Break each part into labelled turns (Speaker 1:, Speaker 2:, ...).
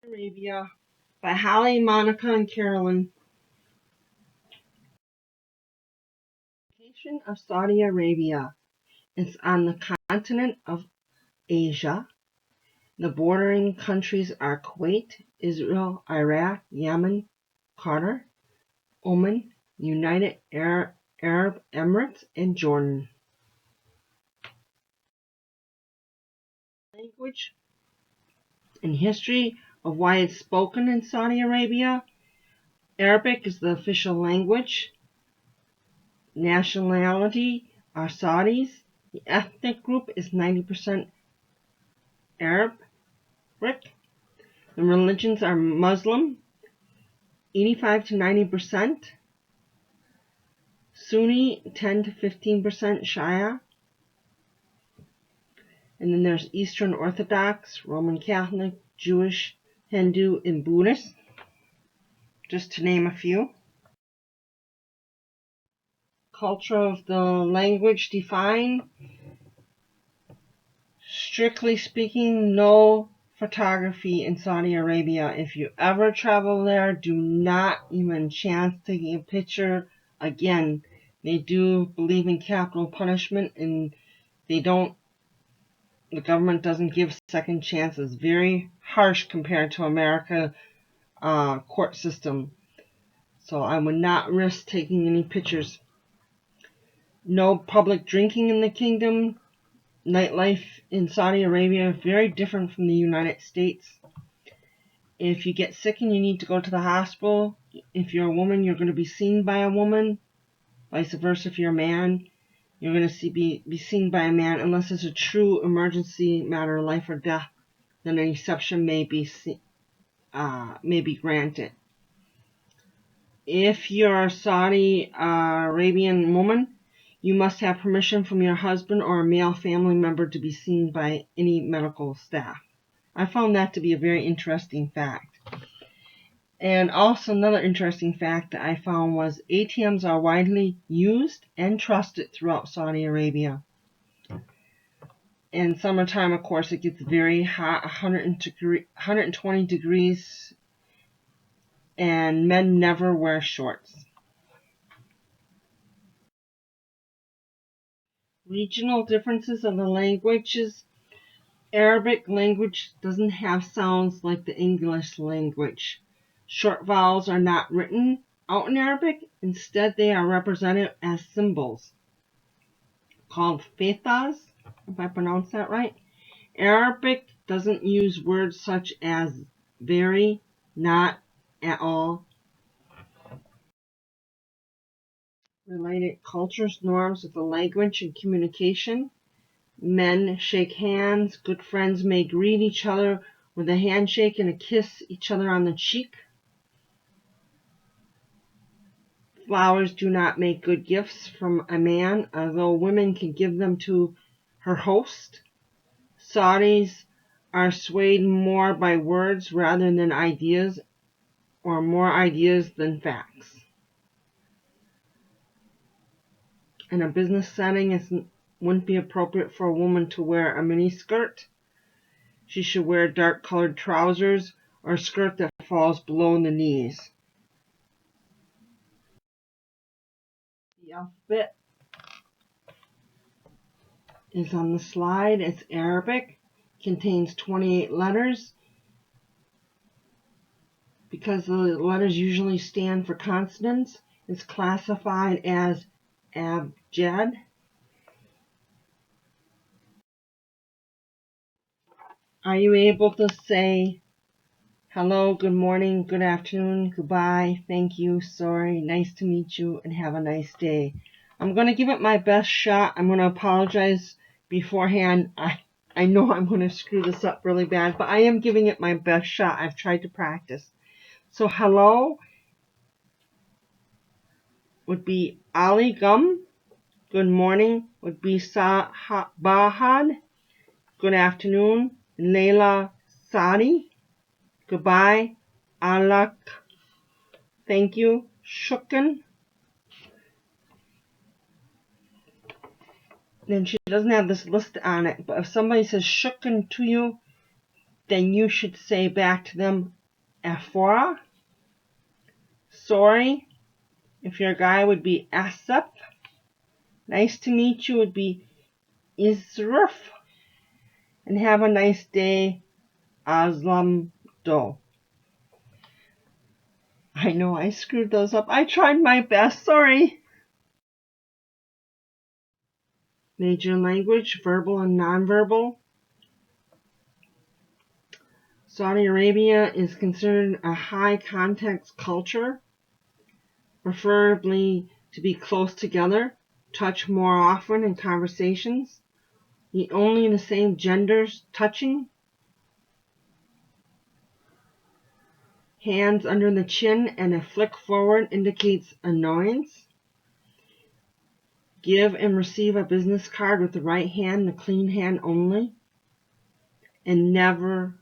Speaker 1: Arabia by Holly, Monica, and Carolyn. Location of Saudi Arabia is on the continent of Asia. The bordering countries are Kuwait, Israel, Iraq, Yemen, Qatar, Oman, United Arab Emirates, and Jordan. Language and history of why it's spoken in Saudi Arabia. Arabic is the official language. Nationality are Saudis. The ethnic group is 90% Arabic. The religions are Muslim, 85 to 90%. Sunni, 10 to 15% Shia. And then there's Eastern Orthodox, Roman Catholic, Jewish, Hindu, and Buddhist, just to name a few. Culture of the language defined. Strictly speaking, no photography in Saudi Arabia. If you ever travel there, do not even chance taking a picture. Again, they do believe in capital punishment, and the government doesn't give second chances. Very harsh compared to America court system. So I would not risk taking any pictures. No public drinking in the kingdom. Nightlife in Saudi Arabia is very different from the United States. If you get sick and you need to go to the hospital, if you're a woman, you're going to be seen by a woman. Vice versa, if you're a man, you're going to be seen by a man. Unless it's a true emergency matter, life or death, then an exception may be granted. If you're a Saudi Arabian woman, you must have permission from your husband or a male family member to be seen by any medical staff. I found that to be a very interesting fact. And also another interesting fact that I found was ATMs are widely used and trusted throughout Saudi Arabia. In summertime, of course, it gets very hot, 120 degrees, and men never wear shorts. Regional differences of the languages. Arabic language doesn't have sounds like the English language. Short vowels are not written out in Arabic. Instead, they are represented as symbols called fathahs, if I pronounce that right. Arabic doesn't use words such as very, not, at all. Related cultures, norms of the language and communication. Men shake hands. Good friends may greet each other with a handshake and a kiss each other on the cheek. Flowers do not make good gifts from a man, although women can give them to her host. Saudis are swayed more by words rather than ideas, or more ideas than facts. In a business setting, it wouldn't be appropriate for a woman to wear a miniskirt. She should wear dark-colored trousers or a skirt that falls below the knees. The alphabet is on the slide. It's Arabic. Contains 28 letters. Because the letters usually stand for consonants, it's classified as abjad. Are you able to say hello, good morning, good afternoon, goodbye, thank you, sorry, nice to meet you, and have a nice day? I'm going to give it my best shot. I'm going to apologize beforehand. I know I'm going to screw this up really bad, but I am giving it my best shot. I've tried to practice. So hello would be Ali Gum. Good morning would be Bahad. Good afternoon, Leila Sadi. Goodbye, Alak. Thank you, Shukran. Then she doesn't have this list on it, but if somebody says Shukran to you, then you should say back to them, Afora. Sorry, if you're a guy, would be Asap. Nice to meet you would be Isruf. And have a nice day, Aslam Do. I know I screwed those up. I tried my best, sorry. Major language, verbal and nonverbal. Saudi Arabia is considered a high context culture, preferably to be close together, touch more often in conversations, the only the same genders touching, hands under the chin and a flick forward indicates annoyance. Give and receive a business card with the right hand, the clean hand only. And never,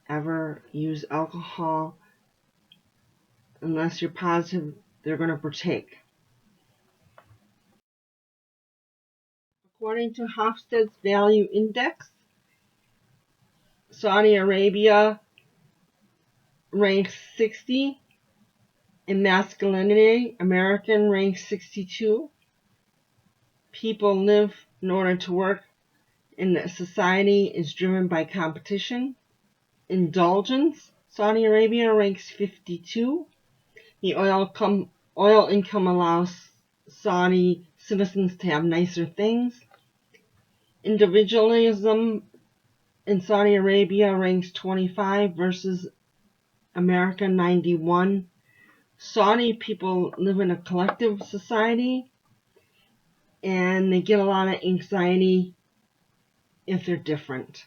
Speaker 1: ever use alcohol unless you're positive they're going to partake. According to Hofstede's Value Index, Saudi Arabia ranks 60 in masculinity, American ranks 62. People live in order to work, and society is driven by competition. Indulgence, Saudi Arabia ranks 52. The oil income allows Saudi citizens to have nicer things. Individualism in Saudi Arabia ranks 25 versus America 91. Saudi people live in a collective society and they get a lot of anxiety if they're different.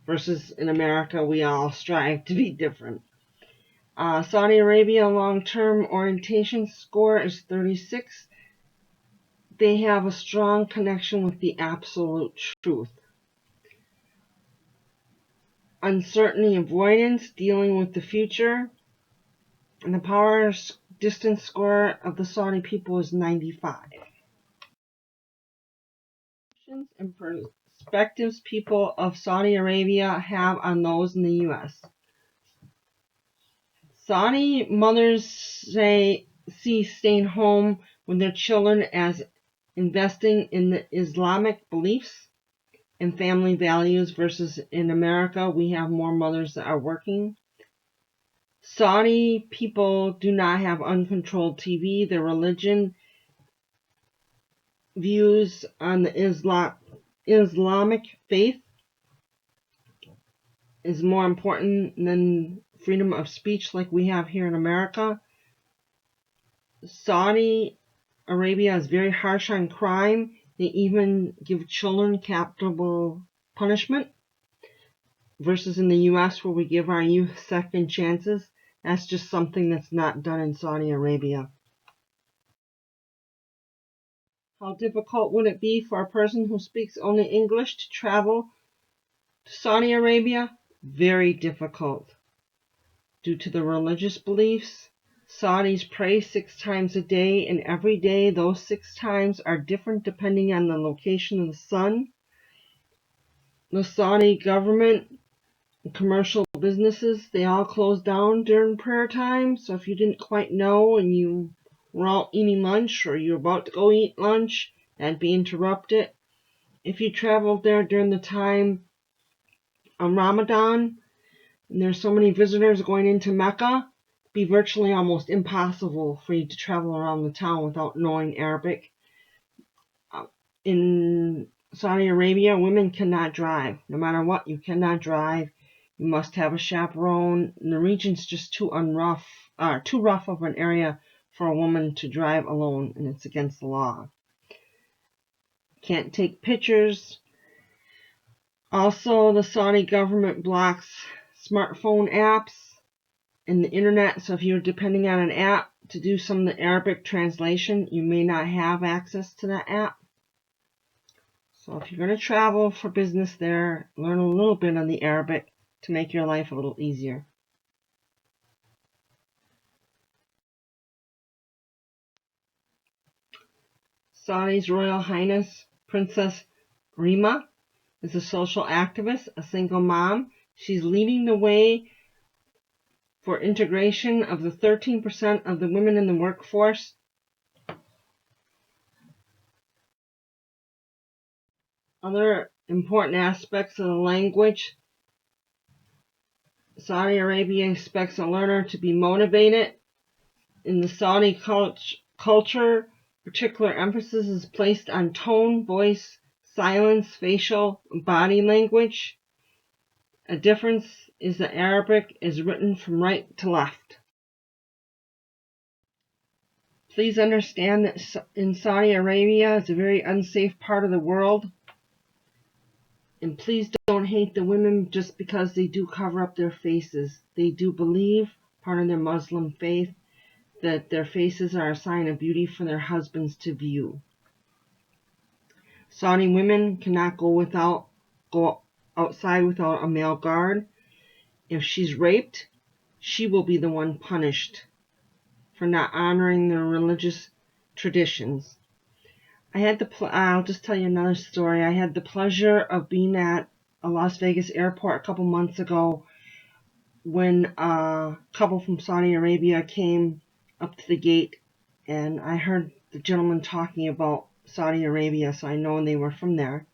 Speaker 1: Versus in America, we all strive to be different. Saudi Arabia long-term orientation score is 36. They have a strong connection with the absolute truth. Uncertainty avoidance, dealing with the future. And the power distance score of the Saudi people is 95. And perspectives people of Saudi Arabia have on those in the U.S. Saudi mothers see staying home with their children as investing in the Islamic beliefs and family values versus in America, we have more mothers that are working. Saudi people do not have uncontrolled TV. Their religion views on the Islamic faith is more important than freedom of speech like we have here in America. Saudi Arabia is very harsh on crime. They even give children capital punishment versus in the U.S. where we give our youth second chances. That's just something that's not done in Saudi Arabia. How difficult would it be for a person who speaks only English to travel to Saudi Arabia? Very difficult. Due to the religious beliefs, Saudis pray 6 times a day, and every day those 6 times are different depending on the location of the sun. The Saudi government and commercial businesses, they all close down during prayer time. So if you didn't quite know and you were out eating lunch or you're about to go eat lunch, that'd be interrupted. If you traveled there during the time of Ramadan, and there's so many visitors going into Mecca, it'd be virtually almost impossible for you to travel around the town without knowing Arabic. In Saudi Arabia, women cannot drive. No matter what, you cannot drive. You must have a chaperone. And the region's just too rough of an area for a woman to drive alone, and it's against the law. Can't take pictures. Also, the Saudi government blocks smartphone apps and the internet, so if you're depending on an app to do some of the Arabic translation, you may not have access to that app. So if you're going to travel for business there, learn a little bit on the Arabic to make your life a little easier. Saudi's Royal Highness Princess Rima is a social activist, a single mom. She's leading the way for integration of the 13% of the women in the workforce. Other important aspects of the language. Saudi Arabia expects a learner to be motivated. In the Saudi culture, particular emphasis is placed on tone, voice, silence, facial, body language. A difference is that Arabic is written from right to left. Please understand that in Saudi Arabia, it's a very unsafe part of the world. And please don't hate the women just because they do cover up their faces. They do believe, part of their Muslim faith, that their faces are a sign of beauty for their husbands to view. Saudi women cannot go outside without a male guard. If she's raped, she will be the one punished for not honoring their religious traditions. I'll just tell you another story. I had the pleasure of being at a Las Vegas airport a couple months ago when a couple from Saudi Arabia came up to the gate, and I heard the gentleman talking about Saudi Arabia, so I know they were from there.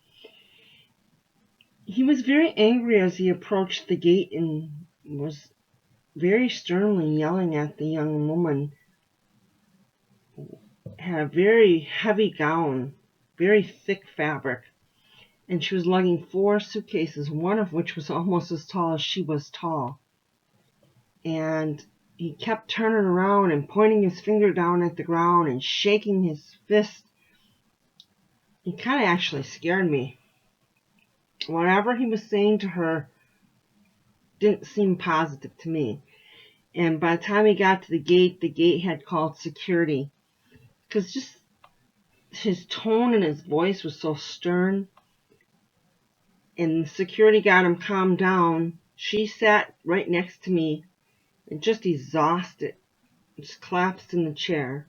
Speaker 1: He was very angry as he approached the gate and was very sternly yelling at the young woman. Had a very heavy gown, very thick fabric, and she was lugging 4 suitcases, one of which was almost as tall as she was tall. And he kept turning around and pointing his finger down at the ground and shaking his fist. He kind of actually scared me. Whatever he was saying to her didn't seem positive to me. And by the time he got to the gate had called security. Because just his tone and his voice was so stern. And security got him calmed down. She sat right next to me and just exhausted. Just collapsed in the chair.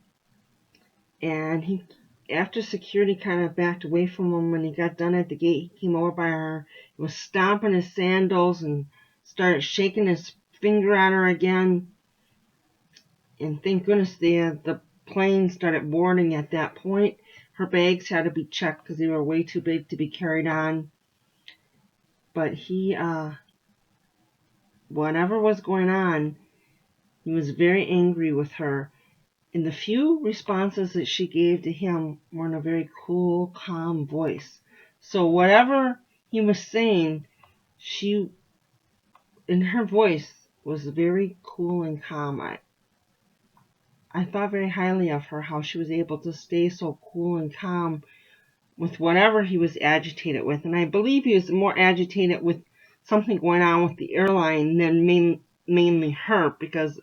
Speaker 1: And after security kind of backed away from him when he got done at the gate, he came over by her, was stomping his sandals and started shaking his finger at her again. And thank goodness the plane started boarding at that point. Her bags had to be checked because they were way too big to be carried on. But whatever was going on, he was very angry with her. And the few responses that she gave to him were in a very cool, calm voice. So whatever he was saying, she, in her voice, was very cool and calm. I thought very highly of her, how she was able to stay so cool and calm with whatever he was agitated with. And I believe he was more agitated with something going on with the airline than mainly her, because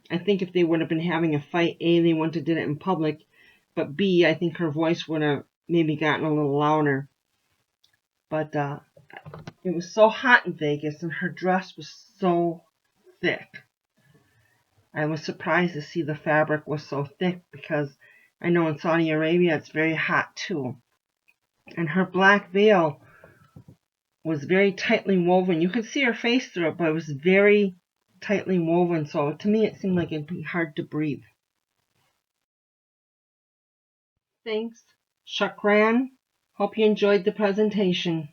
Speaker 1: I think if they would have been having a fight, A, they wouldn't have did it in public, but B, I think her voice would have maybe gotten a little louder. But it was so hot in Vegas, and her dress was so thick. I was surprised to see the fabric was so thick, because I know in Saudi Arabia it's very hot too. And her black veil was very tightly woven. You could see her face through it, but it was very tightly woven, so to me it seemed like it'd be hard to breathe. Thanks. Shukran. Hope you enjoyed the presentation.